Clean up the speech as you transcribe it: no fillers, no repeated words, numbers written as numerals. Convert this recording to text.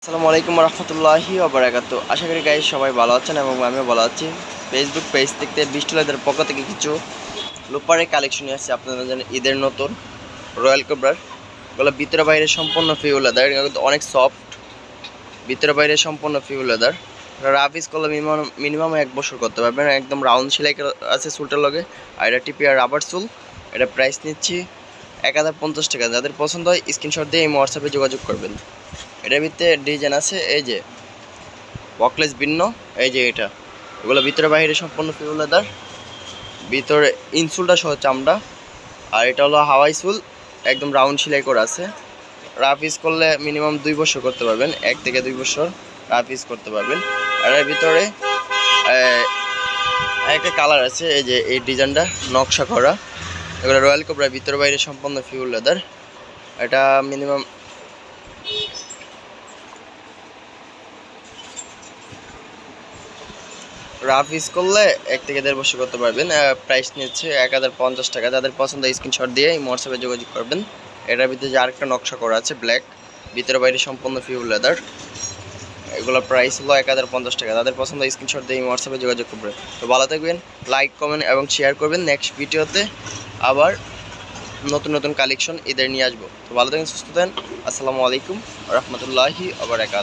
আসসালামু আলাইকুম রহমতুল্লাহি ওবারাকাতু। আশা করি গাইজ সবাই ভালো আছেন এবং আমিও ভালো আছি। ফেসবুক পেজ থেকে বিস্টুলাদের পক্ষ থেকে কিছু লোপারের কালেকশন নিয়ে আসছে আপনারা জানেন ঈদের নতুন রয়্যাল কোবরার। এগুলো ভিতরে বাইরে সম্পূর্ণ পিওর লেদার, অনেক সফট, ভিতরে বাইরে সম্পূর্ণ পিওর লেদার। রাফ ইউজ করলে মিনিমাম 1 বছর করতে পারবেন। একদম রাউন্ড সেলাই আছে চুলটার লগে, আর এটা টিপিআর রাবার চুল। এটা প্রাইস নিচ্ছি 1050 টাকা। যাদের পছন্দ হয় স্ক্রিনশট দিয়ে এই হোয়াটসঅ্যাপে যোগাযোগ করবেন। এটার ভিতরে ডিজাইন আছে, এই যে ওয়াকলেস ভিন্ন, এই যে এটা, এগুলো ভিতরে বাইরে সম্পূর্ণ পিওর লেদার, ভিতরে ইনসুলটা সহ চামড়া। আর এটা হলো হাওয়াই চুল, একদম রাউন্ড সেলাই করা আছে। রাফ ইউজ করলে মিনিমাম 2 বছর করতে পারবেন, 1 থেকে 2 বছর রাফ ইউজ করতে পারবেন। আর এর ভিতরে একটা কালার আছে, এই যে এই ডিজাইনটা নকশা করা। এগুলো রয়্যাল কোবরার ভিতরে বাইরে সম্পূর্ণ পিওর লেদার। এটা মিনিমাম রাফ ইউজ করলে 1 থেকে 1.5 বছর করতে পারবেন। প্রাইস নিচ্ছে 1050 টাকা। যাদের পছন্দ স্ক্রিনশট দিয়ে এই হোয়াটসঅ্যাপে যোগাযোগ করবেন। এটার ভিতরে যে আরেকটা নকশা করা আছে ব্ল্যাক, ভিতরে বাইরে সম্পূর্ণ পিওর লেদার। এগুলোর প্রাইস হলো 1050 টাকা। যাদের পছন্দ স্ক্রিনশট দিয়ে এই হোয়াটসঅ্যাপে যোগাযোগ করবেন। তো ভালো থাকবেন, লাইক কমেন্ট এবং শেয়ার করবেন। নেক্সট ভিডিওতে আবার নতুন নতুন কালেকশন ঈদের নিয়ে আসবো। তো ভালো থাকেন, সুস্থ থাকেন। আসসালামু আলাইকুম রহমতুল্লাহি ওয়া বারাকাতুহু।